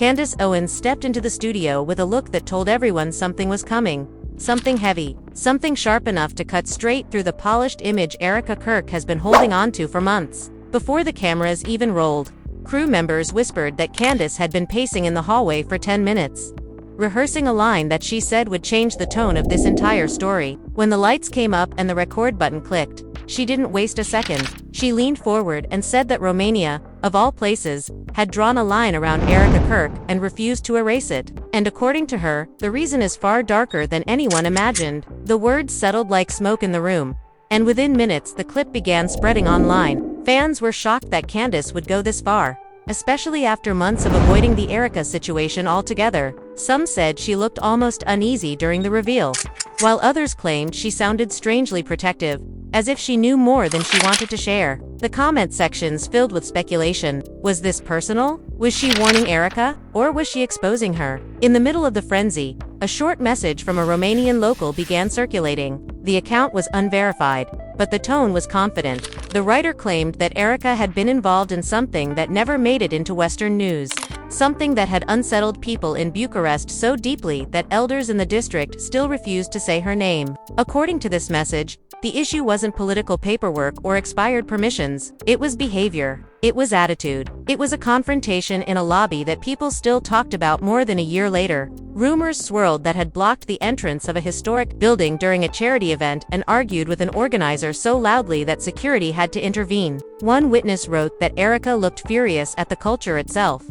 Candace Owens stepped into the studio with a look that told everyone something was coming. Something heavy, something sharp enough to cut straight through the polished image Erika Kirk has been holding onto for months. Before the cameras even rolled, crew members whispered that Candace had been pacing in the hallway for 10 minutes, rehearsing a line that she said would change the tone of this entire story. When the lights came up and the record button clicked, she didn't waste a second. She leaned forward and said that Romania, of all places, had drawn a line around Erika Kirk and refused to erase it. And according to her, the reason is far darker than anyone imagined. The words settled like smoke in the room, and within minutes the clip began spreading online. Fans were shocked that Candace would go this far, especially after months of avoiding the Erika situation altogether. Some said she looked almost uneasy during the reveal, while others claimed she sounded strangely protective, as if she knew more than she wanted to share. The comment sections filled with speculation. Was this personal? Was she warning Erika? Or was she exposing her? In the middle of the frenzy, a short message from a Romanian local began circulating. The account was unverified, but the tone was confident. The writer claimed that Erika had been involved in something that never made it into Western news, something that had unsettled people in Bucharest so deeply that elders in the district still refused to say her name. According to this message, the issue wasn't political paperwork or expired permissions. It was behavior. It was attitude. It was a confrontation in a lobby that people still talked about more than a year later. Rumors swirled that had blocked the entrance of a historic building during a charity event and argued with an organizer so loudly that security had to intervene. One witness wrote that Erika looked furious at the culture itself,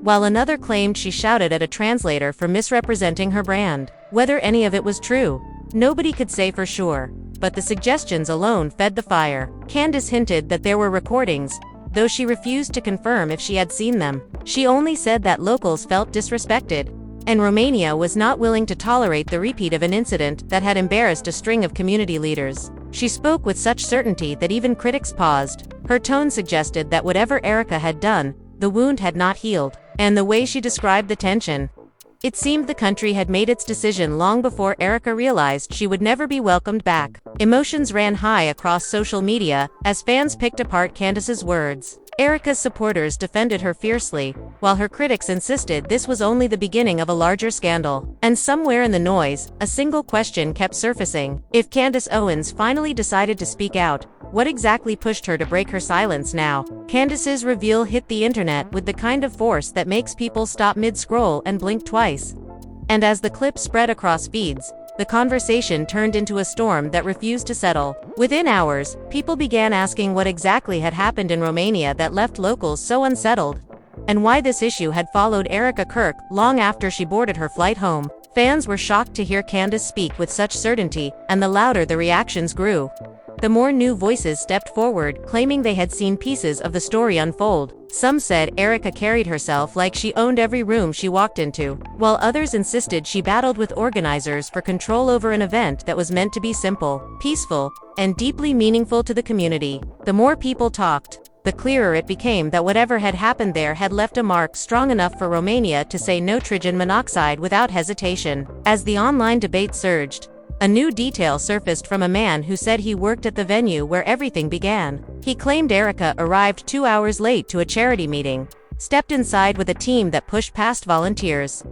while another claimed she shouted at a translator for misrepresenting her brand. Whether any of it was true, nobody could say for sure, but the suggestions alone fed the fire. Candace hinted that there were recordings, though she refused to confirm if she had seen them. She only said that locals felt disrespected, and Romania was not willing to tolerate the repeat of an incident that had embarrassed a string of community leaders. She spoke with such certainty that even critics paused. Her tone suggested that whatever Erika had done, the wound had not healed, and the way she described the tension, it seemed the country had made its decision long before Erika realized she would never be welcomed back. Emotions ran high across social media as fans picked apart Candace's words. Erika's supporters defended her fiercely, while her critics insisted this was only the beginning of a larger scandal. And somewhere in the noise, a single question kept surfacing. If Candace Owens finally decided to speak out, what exactly pushed her to break her silence now? Candace's reveal hit the internet with the kind of force that makes people stop mid-scroll and blink twice. And as the clip spread across feeds, the conversation turned into a storm that refused to settle. Within hours, people began asking what exactly had happened in Romania that left locals so unsettled, and why this issue had followed Erika Kirk long after she boarded her flight home. Fans were shocked to hear Candace speak with such certainty, and the louder the reactions grew, the more new voices stepped forward, claiming they had seen pieces of the story unfold. Some said Erika carried herself like she owned every room she walked into, while others insisted she battled with organizers for control over an event that was meant to be simple, peaceful, and deeply meaningful to the community. The more people talked, the clearer it became that whatever had happened there had left a mark strong enough for Romania to say no nitrogen monoxide without hesitation. As the online debate surged, a new detail surfaced from a man who said he worked at the venue where everything began. He claimed Erika arrived 2 hours late to a charity meeting, stepped inside with a team that pushed past volunteers,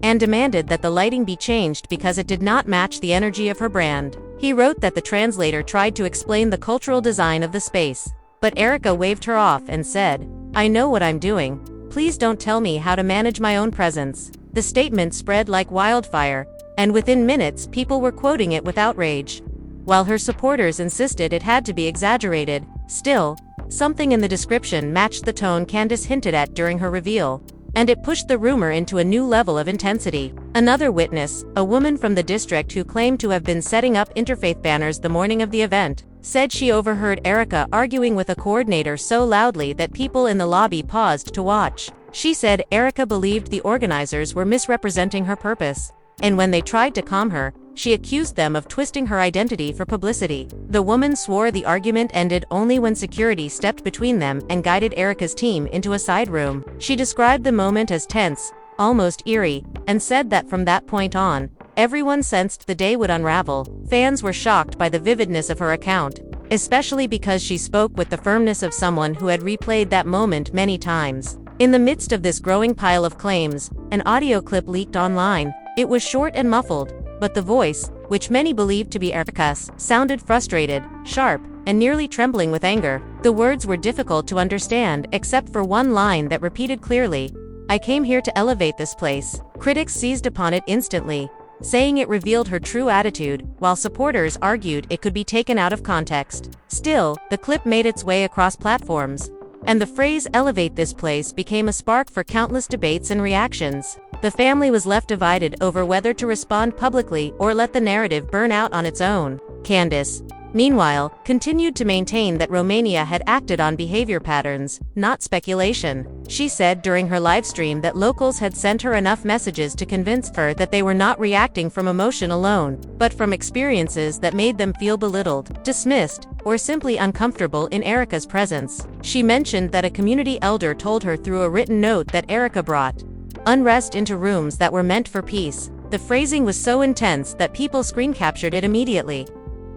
and demanded that the lighting be changed because it did not match the energy of her brand. He wrote that the translator tried to explain the cultural design of the space, but Erika waved her off and said, "I know what I'm doing. Please don't tell me how to manage my own presence." The statement spread like wildfire, and within minutes people were quoting it with outrage, while her supporters insisted it had to be exaggerated. Still, something in the description matched the tone Candace hinted at during her reveal, and it pushed the rumor into a new level of intensity. Another witness, a woman from the district who claimed to have been setting up interfaith banners the morning of the event, said she overheard Erika arguing with a coordinator so loudly that people in the lobby paused to watch. She said Erika believed the organizers were misrepresenting her purpose, and when they tried to calm her, she accused them of twisting her identity for publicity. The woman swore the argument ended only when security stepped between them and guided Erika's team into a side room. She described the moment as tense, almost eerie, and said that from that point on, everyone sensed the day would unravel. Fans were shocked by the vividness of her account, especially because she spoke with the firmness of someone who had replayed that moment many times. In the midst of this growing pile of claims, an audio clip leaked online. It was short and muffled, but the voice, which many believed to be Erika's, sounded frustrated, sharp, and nearly trembling with anger. The words were difficult to understand except for one line that repeated clearly, "I came here to elevate this place." Critics seized upon it instantly, saying it revealed her true attitude, while supporters argued it could be taken out of context. Still, the clip made its way across platforms, and the phrase "elevate this place" became a spark for countless debates and reactions. The family was left divided over whether to respond publicly or let the narrative burn out on its own. Candace, meanwhile, continued to maintain that Romania had acted on behavior patterns, not speculation. She said during her livestream that locals had sent her enough messages to convince her that they were not reacting from emotion alone, but from experiences that made them feel belittled, dismissed, or simply uncomfortable in Erika's presence. She mentioned that a community elder told her through a written note that Erika brought unrest into rooms that were meant for peace. The phrasing was so intense that people screen captured it immediately,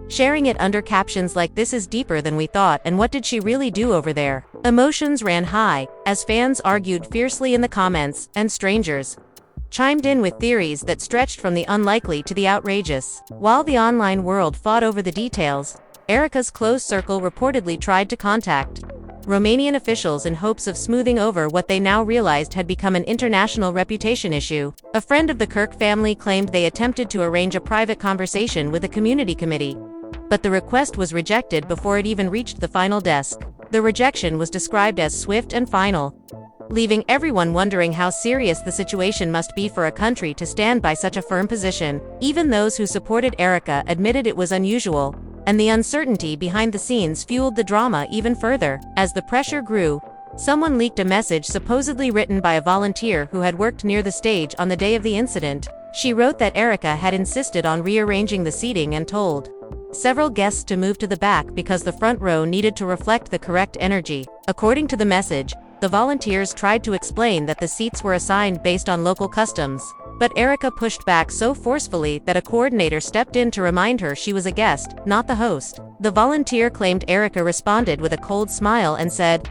sharing it under captions like "This is deeper than we thought, and what did she really do over there?" Emotions ran high, as fans argued fiercely in the comments, and strangers chimed in with theories that stretched from the unlikely to the outrageous. While the online world fought over the details, Erika's close circle reportedly tried to contact Romanian officials in hopes of smoothing over what they now realized had become an international reputation issue. A friend of the Kirk family claimed they attempted to arrange a private conversation with a community committee, but the request was rejected before it even reached the final desk. The rejection was described as swift and final, leaving everyone wondering how serious the situation must be for a country to stand by such a firm position. Even those who supported Erika admitted it was unusual, and the uncertainty behind the scenes fueled the drama even further. As the pressure grew, someone leaked a message supposedly written by a volunteer who had worked near the stage on the day of the incident. She wrote that Erika had insisted on rearranging the seating and told several guests to move to the back because the front row needed to reflect the correct energy. According to the message, the volunteers tried to explain that the seats were assigned based on local customs, but Erika pushed back so forcefully that a coordinator stepped in to remind her she was a guest, not the host. The volunteer claimed Erika responded with a cold smile and said,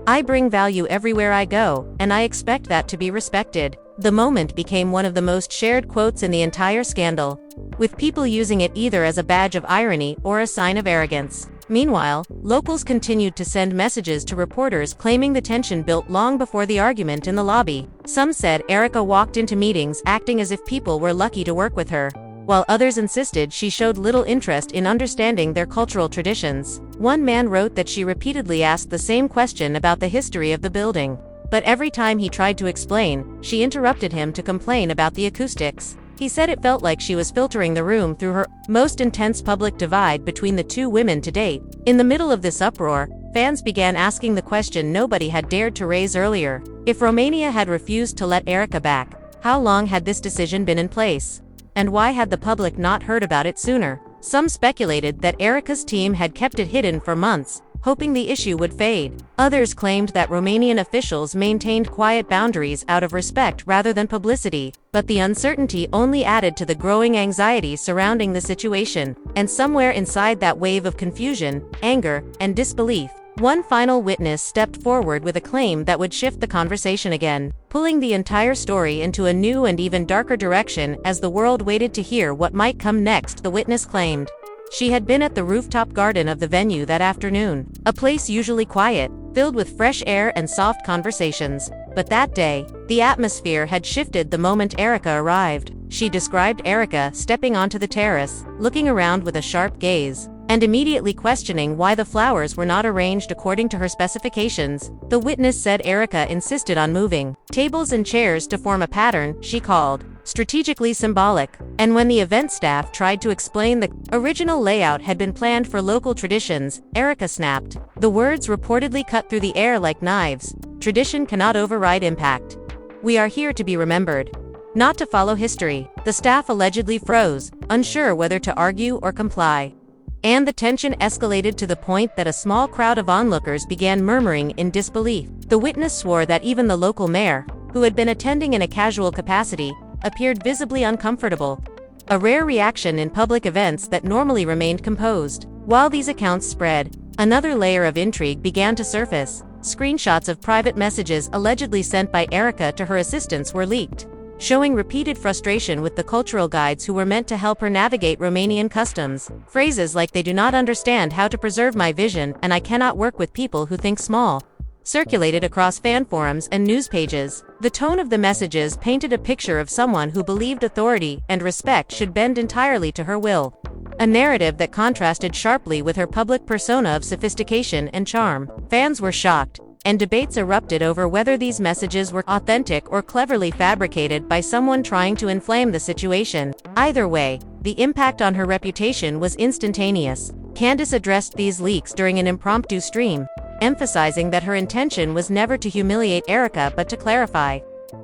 "I bring value everywhere I go, and I expect that to be respected." The moment became one of the most shared quotes in the entire scandal, with people using it either as a badge of irony or a sign of arrogance. Meanwhile, locals continued to send messages to reporters claiming the tension built long before the argument in the lobby. Some said Erika walked into meetings acting as if people were lucky to work with her, while others insisted she showed little interest in understanding their cultural traditions. One man wrote that she repeatedly asked the same question about the history of the building, but every time he tried to explain, she interrupted him to complain about the acoustics. He said it felt like she was filtering the room through her most intense public divide between the two women to date. In the middle of this uproar, fans began asking the question nobody had dared to raise earlier. If Romania had refused to let Erika back, how long had this decision been in place? And why had the public not heard about it sooner? Some speculated that Erika's team had kept it hidden for months, hoping the issue would fade. Others claimed that Romanian officials maintained quiet boundaries out of respect rather than publicity, but the uncertainty only added to the growing anxiety surrounding the situation. And somewhere inside that wave of confusion, anger, and disbelief, one final witness stepped forward with a claim that would shift the conversation again, pulling the entire story into a new and even darker direction. As the world waited to hear what might come next, the witness claimed she had been at the rooftop garden of the venue that afternoon, a place usually quiet, filled with fresh air and soft conversations. But that day, the atmosphere had shifted the moment Erika arrived. She described Erika stepping onto the terrace, looking around with a sharp gaze, and immediately questioning why the flowers were not arranged according to her specifications. The witness said Erika insisted on moving tables and chairs to form a pattern she called strategically symbolic, and when the event staff tried to explain the original layout had been planned for local traditions, Erika snapped. The words reportedly cut through the air like knives. Tradition cannot override impact. We are here to be remembered, not to follow history. The staff allegedly froze, unsure whether to argue or comply. And the tension escalated to the point that a small crowd of onlookers began murmuring in disbelief. The witness swore that even the local mayor, who had been attending in a casual capacity, appeared visibly uncomfortable, a rare reaction in public events that normally remained composed. While these accounts spread, another layer of intrigue began to surface. Screenshots of private messages allegedly sent by Erika to her assistants were leaked, showing repeated frustration with the cultural guides who were meant to help her navigate Romanian customs. Phrases like "they do not understand how to preserve my vision" and "I cannot work with people who think small" circulated across fan forums and news pages. The tone of the messages painted a picture of someone who believed authority and respect should bend entirely to her will, a narrative that contrasted sharply with her public persona of sophistication and charm. Fans were shocked, and debates erupted over whether these messages were authentic or cleverly fabricated by someone trying to inflame the situation. Either way, the impact on her reputation was instantaneous. Candace addressed these leaks during an impromptu stream, emphasizing that her intention was never to humiliate Erika but to clarify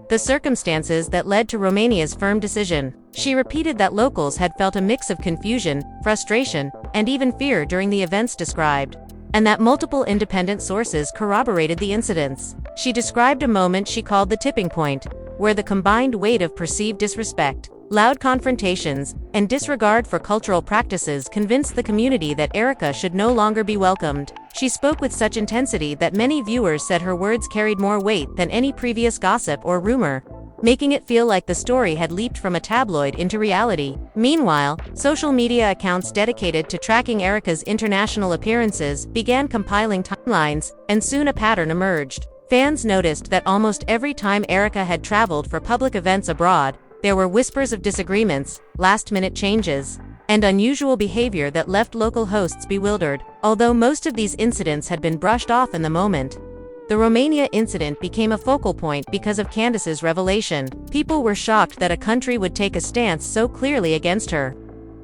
the circumstances that led to Romania's firm decision. She repeated that locals had felt a mix of confusion, frustration, and even fear during the events described, and that multiple independent sources corroborated the incidents. She described a moment she called the tipping point, where the combined weight of perceived disrespect, loud confrontations, and disregard for cultural practices convinced the community that Erika should no longer be welcomed. She spoke with such intensity that many viewers said her words carried more weight than any previous gossip or rumor, making it feel like the story had leaped from a tabloid into reality. Meanwhile, social media accounts dedicated to tracking Erika's international appearances began compiling timelines, and soon a pattern emerged. Fans noticed that almost every time Erika had traveled for public events abroad, there were whispers of disagreements, last-minute changes, and unusual behavior that left local hosts bewildered. Although most of these incidents had been brushed off in the moment, the Romania incident became a focal point because of Candace's revelation. People were shocked that a country would take a stance so clearly against her,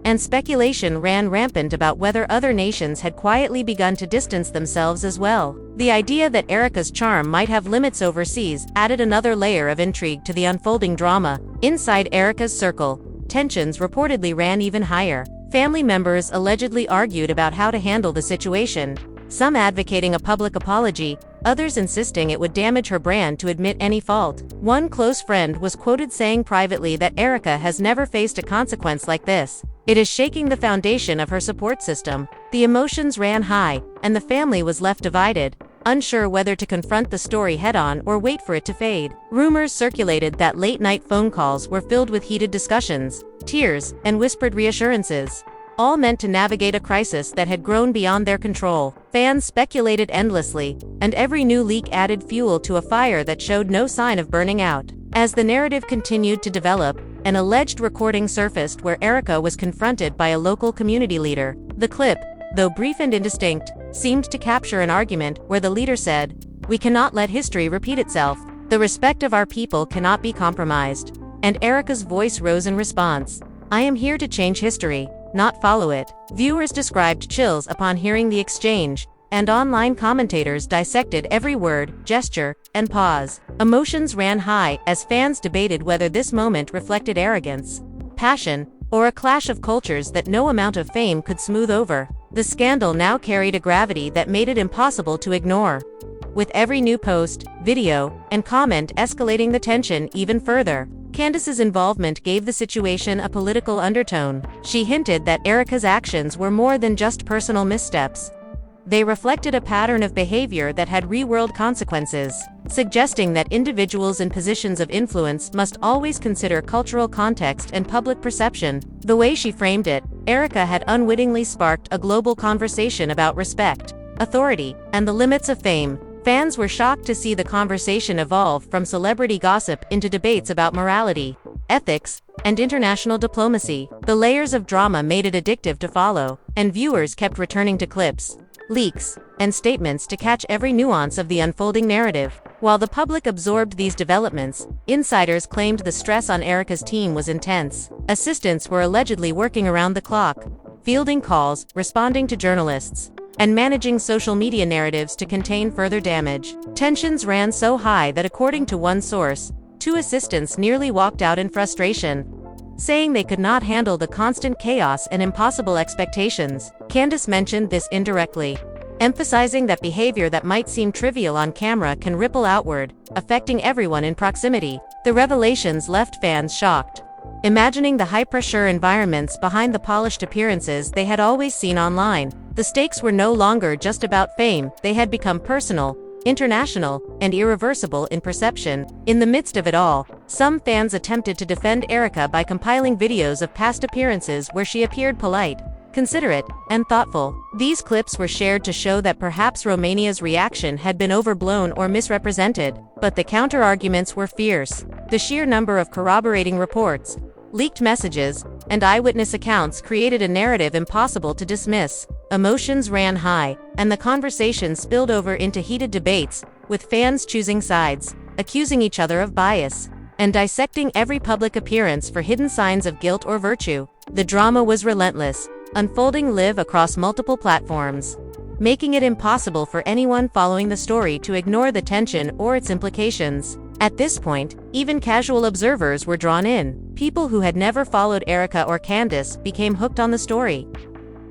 and speculation ran rampant about whether other nations had quietly begun to distance themselves as well. The idea that Erika's charm might have limits overseas added another layer of intrigue to the unfolding drama. Inside Erika's circle, tensions reportedly ran even higher. Family members allegedly argued about how to handle the situation, some advocating a public apology, others insisting it would damage her brand to admit any fault. One close friend was quoted saying privately that Erika has never faced a consequence like this. It is shaking the foundation of her support system. The emotions ran high, and the family was left divided, unsure whether to confront the story head-on or wait for it to fade. Rumors circulated that late-night phone calls were filled with heated discussions, tears, and whispered reassurances, all meant to navigate a crisis that had grown beyond their control. Fans speculated endlessly, and every new leak added fuel to a fire that showed no sign of burning out. As the narrative continued to develop, an alleged recording surfaced where Erika was confronted by a local community leader. The clip, though brief and indistinct, seemed to capture an argument where the leader said, "We cannot let history repeat itself. The respect of our people cannot be compromised." And Erika's voice rose in response, "I am here to change history, not follow it." Viewers described chills upon hearing the exchange, and online commentators dissected every word, gesture, and pause. Emotions ran high as fans debated whether this moment reflected arrogance, passion, or a clash of cultures that no amount of fame could smooth over. The scandal now carried a gravity that made it impossible to ignore, with every new post, video, and comment escalating the tension even further. Candace's involvement gave the situation a political undertone. She hinted that Erika's actions were more than just personal missteps. They reflected a pattern of behavior that had real-world consequences, suggesting that individuals in positions of influence must always consider cultural context and public perception. The way she framed it, Erika had unwittingly sparked a global conversation about respect, authority, and the limits of fame. Fans were shocked to see the conversation evolve from celebrity gossip into debates about morality, ethics, and international diplomacy. The layers of drama made it addictive to follow, and viewers kept returning to clips, leaks, and statements to catch every nuance of the unfolding narrative. While the public absorbed these developments, insiders claimed the stress on Erika's team was intense. Assistants were allegedly working around the clock, fielding calls, responding to journalists, and managing social media narratives to contain further damage. Tensions ran so high that, according to one source, 2 assistants nearly walked out in frustration, saying they could not handle the constant chaos and impossible expectations. Candace mentioned this indirectly, emphasizing that behavior that might seem trivial on camera can ripple outward, affecting everyone in proximity. The revelations left fans shocked, imagining the high-pressure environments behind the polished appearances they had always seen online. The stakes were no longer just about fame, they had become personal, international, and irreversible in perception. In the midst of it all, some fans attempted to defend Erika by compiling videos of past appearances where she appeared polite, considerate, and thoughtful. These clips were shared to show that perhaps Romania's reaction had been overblown or misrepresented, but the counter-arguments were fierce. The sheer number of corroborating reports, leaked messages, and eyewitness accounts created a narrative impossible to dismiss. Emotions ran high, and the conversation spilled over into heated debates, with fans choosing sides, accusing each other of bias, and dissecting every public appearance for hidden signs of guilt or virtue. The drama was relentless, unfolding live across multiple platforms, making it impossible for anyone following the story to ignore the tension or its implications. At this point, even casual observers were drawn in. People who had never followed Erika or Candace became hooked on the story,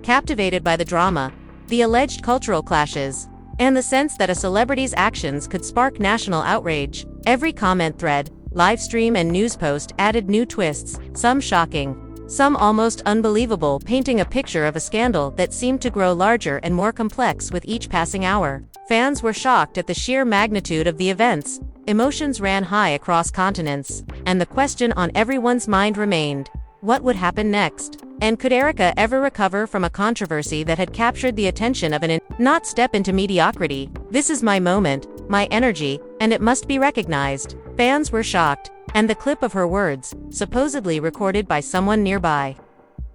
captivated by the drama, the alleged cultural clashes, and the sense that a celebrity's actions could spark national outrage. Every comment thread, livestream, and news post added new twists, some shocking, some almost unbelievable, painting a picture of a scandal that seemed to grow larger and more complex with each passing hour. Fans were shocked at the sheer magnitude of the events. Emotions ran high across continents, and the question on everyone's mind remained: what would happen next? And could Erika ever recover from a controversy that had captured the attention of not step into mediocrity? This is my moment, my energy, and it must be recognized. Fans were shocked, and the clip of her words, supposedly recorded by someone nearby,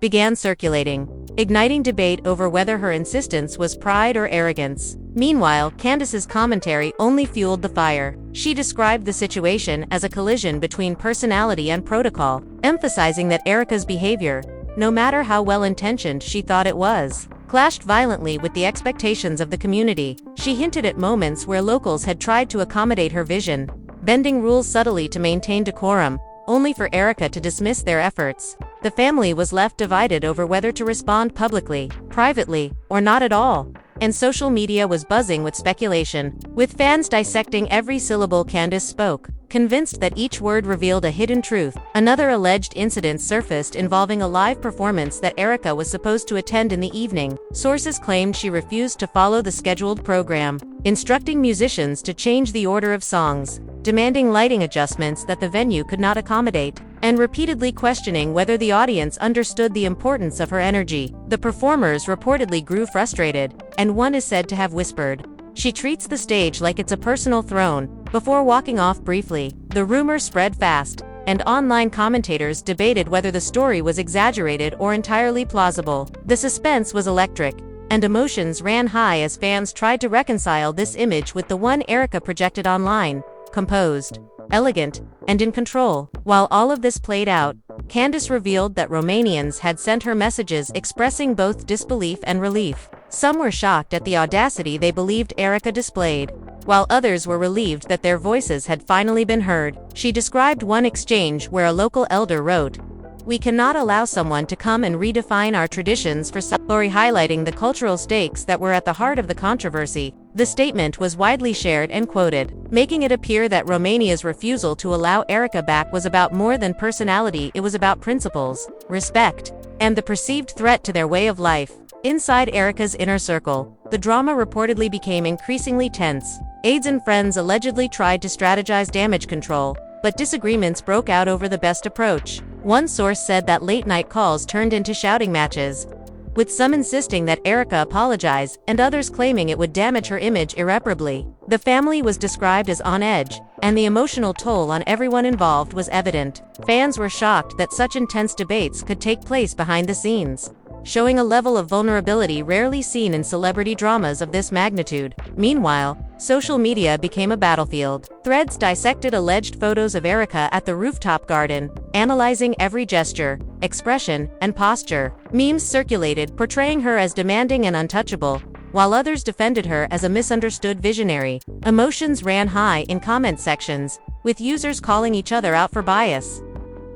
began circulating, igniting debate over whether her insistence was pride or arrogance. Meanwhile, Candace's commentary only fueled the fire. She described the situation as a collision between personality and protocol, emphasizing that Erika's behavior, no matter how well-intentioned she thought it was, clashed violently with the expectations of the community. She hinted at moments where locals had tried to accommodate her vision, bending rules subtly to maintain decorum, only for Erika to dismiss their efforts. The family was left divided over whether to respond publicly, privately, or not at all. And social media was buzzing with speculation, with fans dissecting every syllable Candace spoke, convinced that each word revealed a hidden truth. Another alleged incident surfaced involving a live performance that Erika was supposed to attend in the evening. Sources claimed she refused to follow the scheduled program, instructing musicians to change the order of songs, demanding lighting adjustments that the venue could not accommodate, and repeatedly questioning whether the audience understood the importance of her energy. The performers reportedly grew frustrated, and one is said to have whispered, "She treats the stage like it's a personal throne," before walking off briefly. The rumor spread fast, and online commentators debated whether the story was exaggerated or entirely plausible. The suspense was electric, and emotions ran high as fans tried to reconcile this image with the one Erika projected online: composed, elegant, and in control. While all of this played out, Candace revealed that Romanians had sent her messages expressing both disbelief and relief. Some were shocked at the audacity they believed Erika displayed, while others were relieved that their voices had finally been heard. She described one exchange where a local elder wrote, "We cannot allow someone to come and redefine our traditions for some," highlighting the cultural stakes that were at the heart of the controversy. The statement was widely shared and quoted, making it appear that Romania's refusal to allow Erika back was about more than personality. It was about principles, respect, and the perceived threat to their way of life. Inside Erika's inner circle, the drama reportedly became increasingly tense. Aides and friends allegedly tried to strategize damage control, but disagreements broke out over the best approach. One source said that late-night calls turned into shouting matches, with some insisting that Erika apologize and others claiming it would damage her image irreparably. The family was described as on edge, and the emotional toll on everyone involved was evident. Fans were shocked that such intense debates could take place behind the scenes, showing a level of vulnerability rarely seen in celebrity dramas of this magnitude. Meanwhile, social media became a battlefield. Threads dissected alleged photos of Erika at the rooftop garden, analyzing every gesture, expression, and posture. Memes circulated portraying her as demanding and untouchable, while others defended her as a misunderstood visionary. Emotions ran high in comment sections, with users calling each other out for bias,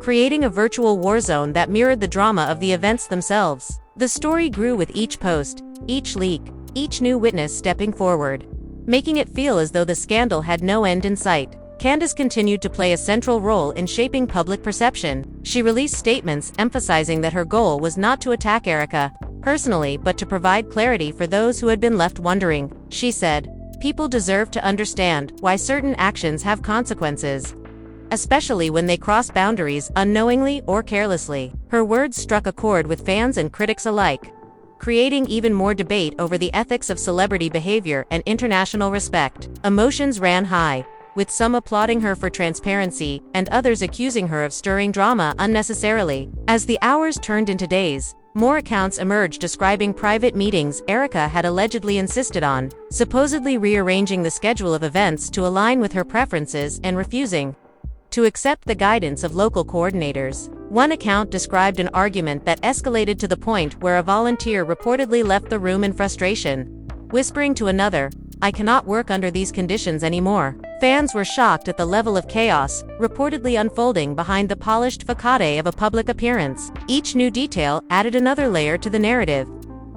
creating a virtual war zone that mirrored the drama of the events themselves. The story grew with each post, each leak, each new witness stepping forward, making it feel as though the scandal had no end in sight. Candace continued to play a central role in shaping public perception. She released statements emphasizing that her goal was not to attack Erika personally but to provide clarity for those who had been left wondering. She said, people deserve to understand why certain actions have consequences, especially when they cross boundaries unknowingly or carelessly. Her words struck a chord with fans and critics alike, creating even more debate over the ethics of celebrity behavior and international respect. Emotions ran high, with some applauding her for transparency and others accusing her of stirring drama unnecessarily. As the hours turned into days, more accounts emerged describing private meetings Erika had allegedly insisted on, supposedly rearranging the schedule of events to align with her preferences and refusing to accept the guidance of local coordinators. One account described an argument that escalated to the point where a volunteer reportedly left the room in frustration, whispering to another, "I cannot work under these conditions anymore." Fans were shocked at the level of chaos reportedly unfolding behind the polished facade of a public appearance. Each new detail added another layer to the narrative,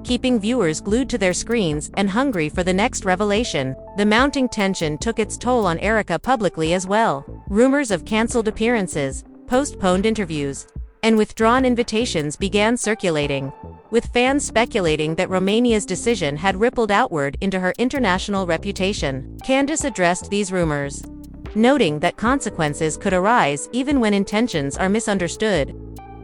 keeping viewers glued to their screens and hungry for the next revelation. The mounting tension took its toll on Erika publicly as well. Rumors of cancelled appearances, postponed interviews, and withdrawn invitations began circulating, with fans speculating that Romania's decision had rippled outward into her international reputation. Candace addressed these rumors, noting that consequences could arise even when intentions are misunderstood,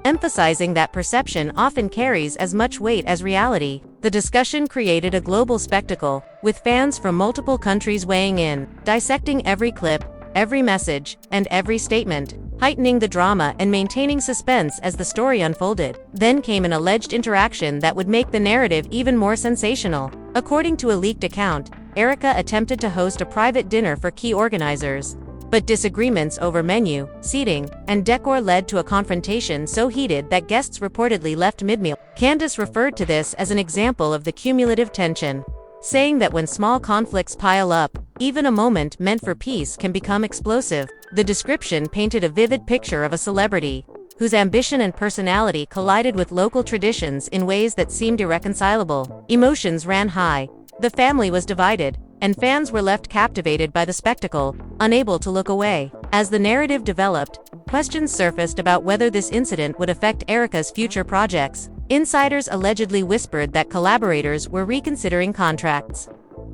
emphasizing that perception often carries as much weight as reality. The discussion created a global spectacle, with fans from multiple countries weighing in, dissecting every clip, every message, and every statement, heightening the drama and maintaining suspense as the story unfolded. Then came an alleged interaction that would make the narrative even more sensational. According to a leaked account, Erika attempted to host a private dinner for key organizers, but disagreements over menu, seating, and decor led to a confrontation so heated that guests reportedly left mid-meal. Candace referred to this as an example of the cumulative tension, saying that when small conflicts pile up, even a moment meant for peace can become explosive. The description painted a vivid picture of a celebrity whose ambition and personality collided with local traditions in ways that seemed irreconcilable. Emotions ran high, the family was divided, and fans were left captivated by the spectacle, unable to look away. As the narrative developed, questions surfaced about whether this incident would affect Erika's future projects. Insiders allegedly whispered that collaborators were reconsidering contracts,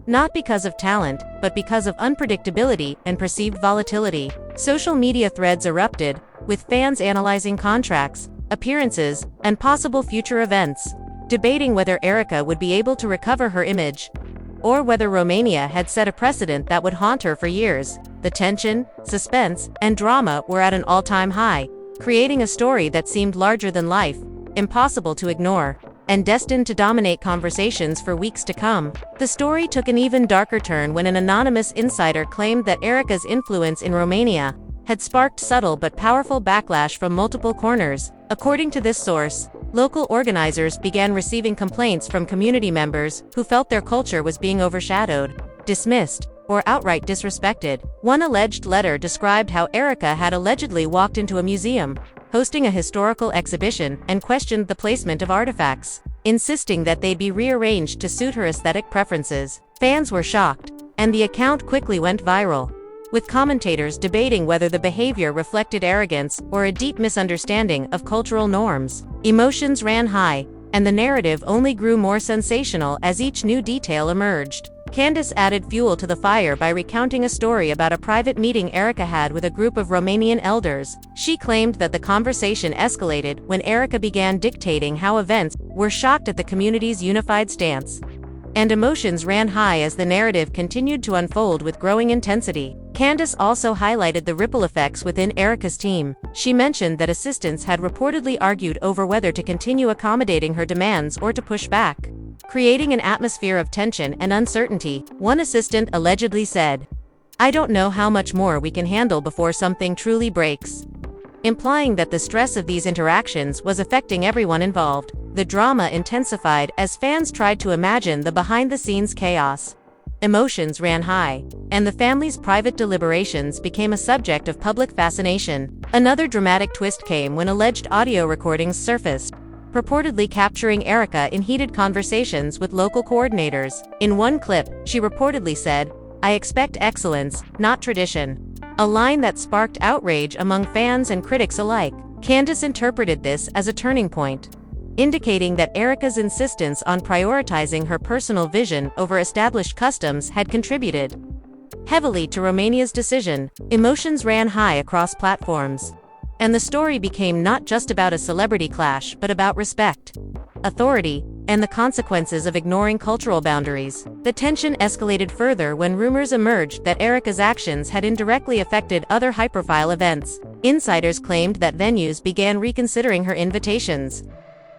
not because of talent, but because of unpredictability and perceived volatility. Social media threads erupted, with fans analyzing contracts, appearances, and possible future events, debating whether Erika would be able to recover her image, or whether Romania had set a precedent that would haunt her for years. The tension, suspense, and drama were at an all-time high, creating a story that seemed larger than life, impossible to ignore, and destined to dominate conversations for weeks to come. The story took an even darker turn when an anonymous insider claimed that Erika's influence in Romania had sparked subtle but powerful backlash from multiple corners. According to this source, local organizers began receiving complaints from community members who felt their culture was being overshadowed, dismissed, or outright disrespected. One alleged letter described how Erika had allegedly walked into a museum, hosting a historical exhibition, and questioned the placement of artifacts, insisting that they be rearranged to suit her aesthetic preferences. Fans were shocked, and the account quickly went viral, with commentators debating whether the behavior reflected arrogance or a deep misunderstanding of cultural norms. Emotions ran high, and the narrative only grew more sensational as each new detail emerged. Candace added fuel to the fire by recounting a story about a private meeting Erika had with a group of Romanian elders. She claimed that the conversation escalated when Erika began dictating how events were, shocked at the community's unified stance, and emotions ran high as the narrative continued to unfold with growing intensity. Candace also highlighted the ripple effects within Erika's team. She mentioned that assistants had reportedly argued over whether to continue accommodating her demands or to push back, creating an atmosphere of tension and uncertainty. One assistant allegedly said, "I don't know how much more we can handle before something truly breaks," implying that the stress of these interactions was affecting everyone involved. The drama intensified as fans tried to imagine the behind-the-scenes chaos. Emotions ran high, and the family's private deliberations became a subject of public fascination. Another dramatic twist came when alleged audio recordings surfaced, purportedly capturing Erika in heated conversations with local coordinators. In one clip, she reportedly said, "I expect excellence, not tradition," a line that sparked outrage among fans and critics alike. Candace interpreted this as a turning point, indicating that Erika's insistence on prioritizing her personal vision over established customs had contributed heavily to Romania's decision. Emotions ran high across platforms, and the story became not just about a celebrity clash but about respect, authority, and the consequences of ignoring cultural boundaries. The tension escalated further when rumors emerged that Erika's actions had indirectly affected other high-profile events. Insiders claimed that venues began reconsidering her invitations,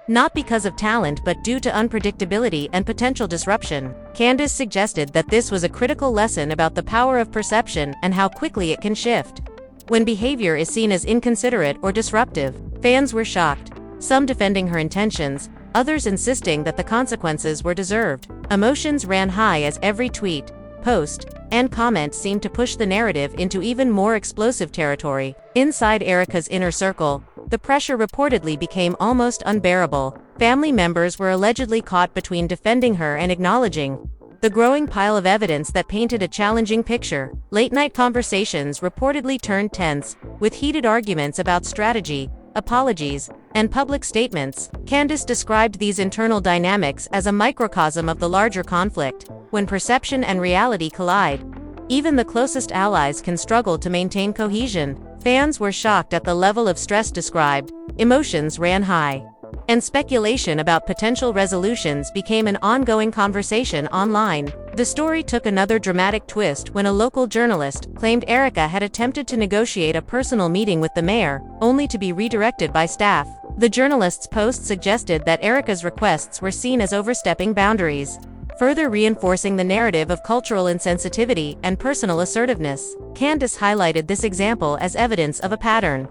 not because of talent but due to unpredictability and potential disruption. Candace suggested that this was a critical lesson about the power of perception and how quickly it can shift when behavior is seen as inconsiderate or disruptive. Fans were shocked, some defending her intentions, others insisting that the consequences were deserved. Emotions ran high as every tweet, post, and comment seemed to push the narrative into even more explosive territory. Inside Erika's inner circle, the pressure reportedly became almost unbearable. Family members were allegedly caught between defending her and acknowledging the growing pile of evidence that painted a challenging picture. Late-night conversations reportedly turned tense, with heated arguments about strategy, apologies, and public statements. Candace described these internal dynamics as a microcosm of the larger conflict. When perception and reality collide, even the closest allies can struggle to maintain cohesion. Fans were shocked at the level of stress described, emotions ran high, and speculation about potential resolutions became an ongoing conversation online. The story took another dramatic twist when a local journalist claimed Erika had attempted to negotiate a personal meeting with the mayor, only to be redirected by staff. The journalist's post suggested that Erika's requests were seen as overstepping boundaries, further reinforcing the narrative of cultural insensitivity and personal assertiveness. Candace highlighted this example as evidence of a pattern.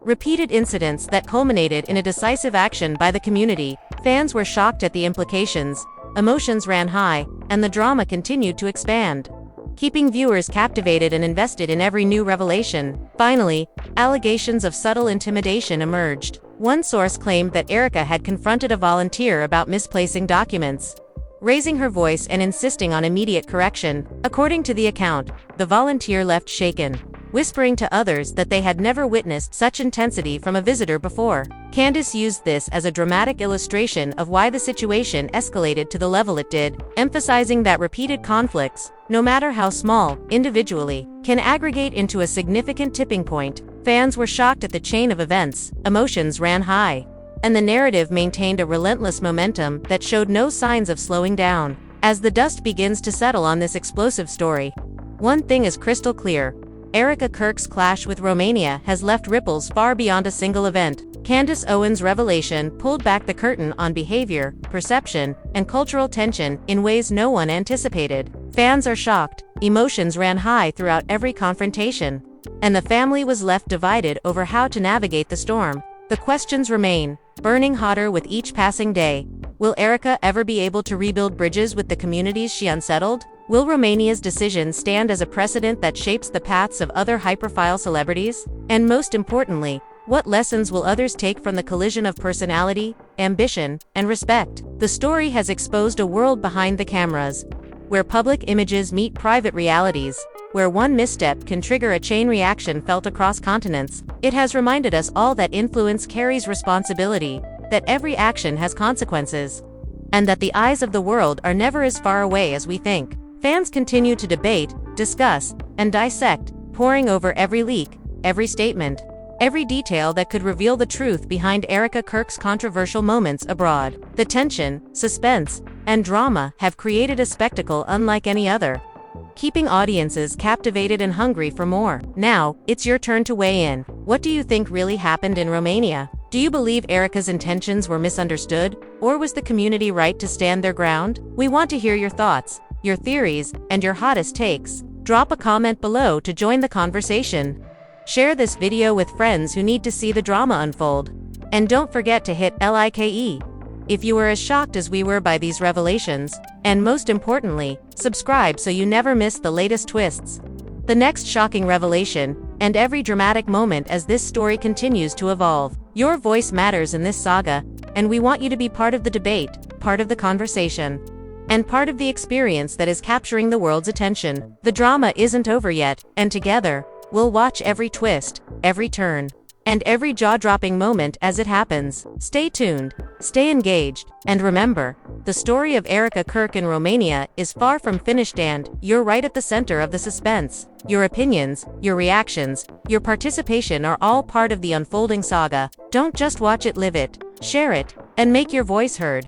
Repeated incidents that culminated in a decisive action by the community. Fans were shocked at the implications, emotions ran high, and the drama continued to expand, keeping viewers captivated and invested in every new revelation. Finally, allegations of subtle intimidation emerged. One source claimed that Erika had confronted a volunteer about misplacing documents, raising her voice and insisting on immediate correction. According to the account, the volunteer left shaken, whispering to others that they had never witnessed such intensity from a visitor before. Candace used this as a dramatic illustration of why the situation escalated to the level it did, emphasizing that repeated conflicts, no matter how small, individually, can aggregate into a significant tipping point. Fans were shocked at the chain of events, emotions ran high, and the narrative maintained a relentless momentum that showed no signs of slowing down. As the dust begins to settle on this explosive story, one thing is crystal clear: Erika Kirk's clash with Romania has left ripples far beyond a single event. Candace Owens' revelation pulled back the curtain on behavior, perception, and cultural tension in ways no one anticipated. Fans are shocked, emotions ran high throughout every confrontation, and the family was left divided over how to navigate the storm. The questions remain, burning hotter with each passing day. Will Erika ever be able to rebuild bridges with the communities she unsettled? Will Romania's decision stand as a precedent that shapes the paths of other high-profile celebrities? And most importantly, what lessons will others take from the collision of personality, ambition, and respect? The story has exposed a world behind the cameras, where public images meet private realities, where one misstep can trigger a chain reaction felt across continents. It has reminded us all that influence carries responsibility, that every action has consequences, and that the eyes of the world are never as far away as we think. Fans continue to debate, discuss, and dissect, poring over every leak, every statement, every detail that could reveal the truth behind Erika Kirk's controversial moments abroad. The tension, suspense, and drama have created a spectacle unlike any other, keeping audiences captivated and hungry for more. Now, it's your turn to weigh in. What do you think really happened in Romania? Do you believe Erika's intentions were misunderstood, or was the community right to stand their ground? We want to hear your thoughts, your theories, and your hottest takes. Drop a comment below to join the conversation. Share this video with friends who need to see the drama unfold. And don't forget to hit like if you were as shocked as we were by these revelations. And most importantly, subscribe so you never miss the latest twists, the next shocking revelation, and every dramatic moment as this story continues to evolve. Your voice matters in this saga, and we want you to be part of the debate, part of the conversation, and part of the experience that is capturing the world's attention. The drama isn't over yet, and together, we'll watch every twist, every turn, and every jaw-dropping moment as it happens. Stay tuned, stay engaged, and remember, the story of Erika Kirk in Romania is far from finished, and you're right at the center of the suspense. Your opinions, your reactions, your participation are all part of the unfolding saga. Don't just watch it, live it, share it, and make your voice heard.